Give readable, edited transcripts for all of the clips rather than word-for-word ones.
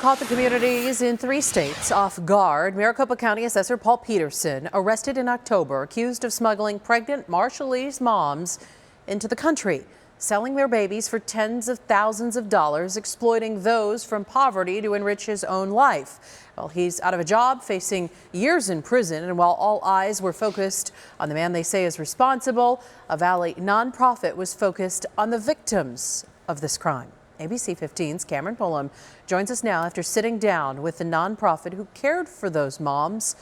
caught the communities in 3 states off guard. Maricopa County Assessor Paul Petersen arrested in October, accused of smuggling pregnant Marshallese moms into the country, selling their babies for tens of thousands of dollars, exploiting those from poverty to enrich his own life. Well, he's out of a job, facing years in prison, and while all eyes were focused on the man they say is responsible, a Valley nonprofit was focused on the victims of this crime. ABC 15's Cameron Pullum joins us now after sitting down with the nonprofit who cared for those moms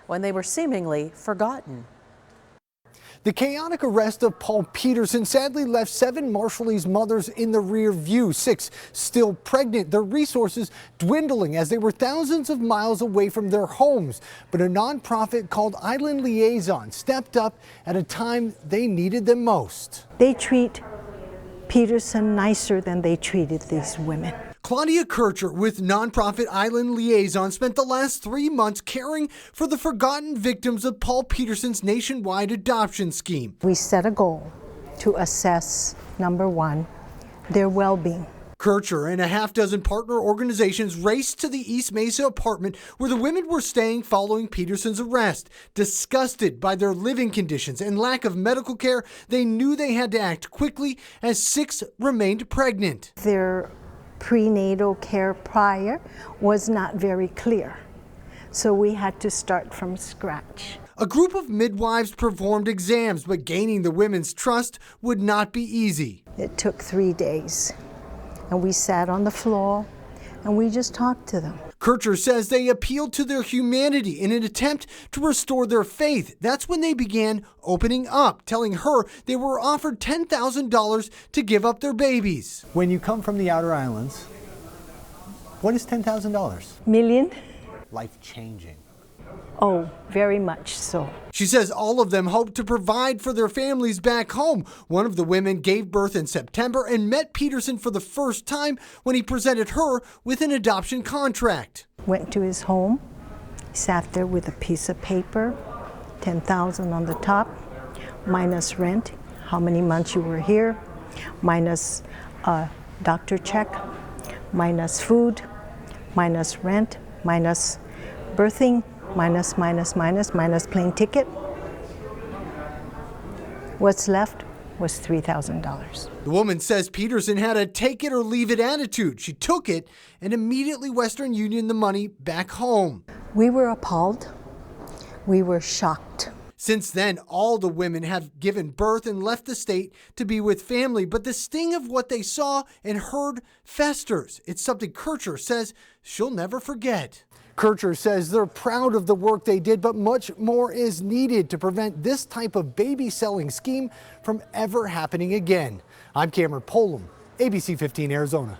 when they were seemingly forgotten. The chaotic arrest of Paul Petersen sadly left 7 Marshallese mothers in the rear view, 6 still pregnant, their resources dwindling as they were thousands of miles away from their homes. But a nonprofit called Island Liaison stepped up at a time they needed them most. They treat Petersen nicer than they treated these women. Claudia Kircher with nonprofit Island Liaison spent the last 3 months caring for the forgotten victims of Paul Petersen's nationwide adoption scheme. We set a goal to assess, number 1, their well-being. Kircher and a half-dozen partner organizations raced to the East Mesa apartment where the women were staying following Petersen's arrest. Disgusted by their living conditions and lack of medical care, they knew they had to act quickly as 6 remained pregnant. Their prenatal care prior was not very clear, so we had to start from scratch. A group of midwives performed exams, but gaining the women's trust would not be easy. It took 3 days, and we sat on the floor and we just talked to them. Kircher says they appealed to their humanity in an attempt to restore their faith. That's when they began opening up, telling her they were offered $10,000 to give up their babies. When you come from the outer islands, what is $10,000? Million? Life-changing. Oh, very much so. She says all of them hope to provide for their families back home. One of the women gave birth in September and met Petersen for the first time when he presented her with an adoption contract. Went to his home, sat there with a piece of paper, $10,000 on the top, minus rent, how many months you were here, minus a doctor check, minus food, minus rent, minus birthing, minus plane ticket. What's left was $3,000. The woman says Petersen had a take it or leave it attitude. She took it and immediately Western Union the money back home. We were appalled. We were shocked. Since then, all the women have given birth and left the state to be with family, but the sting of what they saw and heard festers. It's something Kircher says she'll never forget. Kircher says they're proud of the work they did, but much more is needed to prevent this type of baby selling scheme from ever happening again. I'm Cameron Pullum, ABC 15 Arizona.